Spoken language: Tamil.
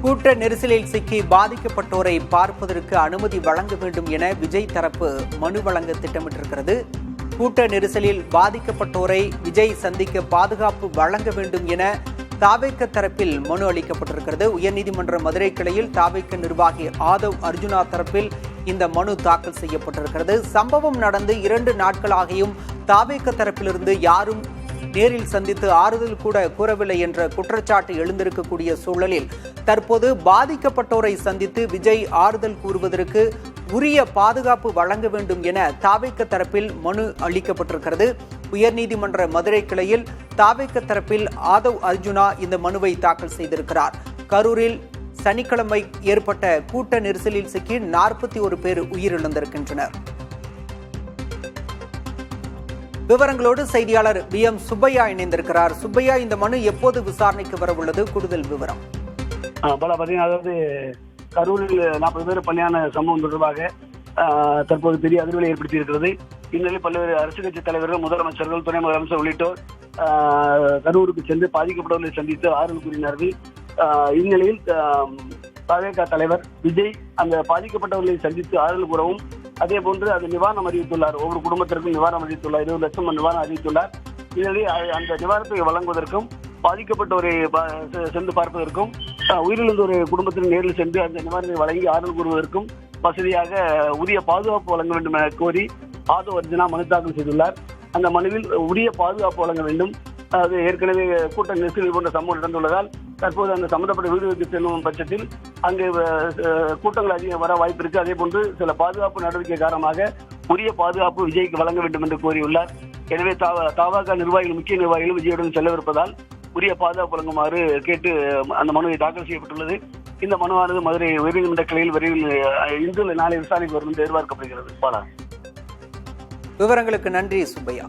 கூட்ட நெரிசலில் சிக்கி பாதிக்கப்பட்டோரை பார்ப்பதற்கு அனுமதி வழங்க வேண்டும் என விஜய் தரப்பு மனு வழங்க திட்டமிட்டிருக்கிறது. கூட்ட நெரிசலில் பாதிக்கப்பட்டோரை விஜய் சந்திக்க பாதுகாப்பு வழங்க வேண்டும் என தாவேக தரப்பில் மனு அளிக்கப்பட்டிருக்கிறது. உயர்நீதிமன்ற மதுரை கிளையில் தாவேக நிர்வாகி ஆதவ் அர்ஜுனா தரப்பில் இந்த மனு தாக்கல் செய்யப்பட்டிருக்கிறது. சம்பவம் நடந்து 2 நாட்களாகியும் தாவேக தரப்பிலிருந்து யாரும் நேரில் சந்தித்து ஆறுதல் கூட கூறவில்லை என்ற குற்றச்சாட்டு எழுந்திருக்கக்கூடிய சூழலில் தற்போது பாதிக்கப்பட்டோரை சந்தித்து விஜய் ஆறுதல் கூறுவதற்கு உரிய பாதுகாப்பு வழங்க வேண்டும் என தாவேக தரப்பில் மனு அளிக்கப்பட்டிருக்கிறது. உயர்நீதிமன்ற மதுரை கிளையில் தாவேக தரப்பில் ஆதவ் அர்ஜுனா இந்த மனுவை தாக்கல் செய்திருக்கிறார். கரூரில் சனிக்கிழமை ஏற்பட்ட கூட்ட நெரிசலில் சிக்கி 41 பேர் உயிரிழந்திருக்கின்றனர். விவரங்களோடு செய்தியாளர் BM சுப்பையா இணைந்திருக்கிறார். சுப்பையா, இந்த மனு எப்போது விசாரணைக்கு வர உள்ளது? கூடுதல் விவரம். அதாவது கரூரில் 40 பேர் பலியான சம்பவம் தொடர்பாக தற்போது பெரிய அதிர்வலை ஏற்படுத்தி இருக்கிறது. இந்நிலையில் பல்வேறு அரசு கட்சி தலைவர்கள், முதலமைச்சர்கள், துணை முதலமைச்சர் உள்ளிட்டோர் கரூருக்கு சென்று பாதிக்கப்பட்டவர்களை சந்தித்து ஆறுதல் கூறினார்கள். இந்நிலையில் தாவேக தலைவர் விஜய் அந்த பாதிக்கப்பட்டவர்களை சந்தித்து ஆறுதல் கூறவும், அதே போன்று அது நிவாரணம் அறிவித்துள்ளார். ஒவ்வொரு குடும்பத்திற்கும் நிவாரணம் அறிவித்துள்ளார். 20 லட்சம் நிவாரணம் அறிவித்துள்ளார். இதனிடையே அந்த நிவாரணத்தை வழங்குவதற்கும், பாதிக்கப்பட்டவரை சென்று பார்ப்பதற்கும், உயிரிழந்தோரை குடும்பத்தினர் நேரில் சென்று அந்த நிவாரணத்தை வழங்கி ஆறுதல் கூறுவதற்கும் வசதியாக உரிய பாதுகாப்பு வழங்க வேண்டும் என கோரி ஆதவ் அர்ஜுனா மனு தாக்கல் செய்துள்ளார். அந்த மனுவில் உரிய பாதுகாப்பு வழங்க வேண்டும். அது ஏற்கனவே கூட்ட நெரிசல் போன்ற சம்பவம் நடந்துள்ளதால் தற்போது அந்த சம்பந்தப்பட்ட வீடுகளுக்கு செல்லும் பட்சத்தில் அங்கு கூட்டங்கள் அதிகம் வர வாய்ப்பு இருக்கு. அதே போன்று சில பாதுகாப்பு நடவடிக்கை காரணமாக உரிய பாதுகாப்பு விஜய்க்கு வழங்க வேண்டும் என்று கோரியுள்ளார். எனவே தாவேக நிர்வாகிகள், முக்கிய நிர்வாகிகள் விஜயுடன் செல்லவிருப்பதால் உரிய பாதுகாப்பு வழங்குமாறு கேட்டு அந்த மனுவை தாக்கல் செய்யப்பட்டுள்ளது. இந்த மனுவானது மதுரை உயர்நீதிமன்ற கிளையில் விரைவில் இன்று நாளை விசாரணைக்கு வரும் என்று எதிர்பார்க்கப்படுகிறது. விவரங்களுக்கு நன்றி சுப்பையா.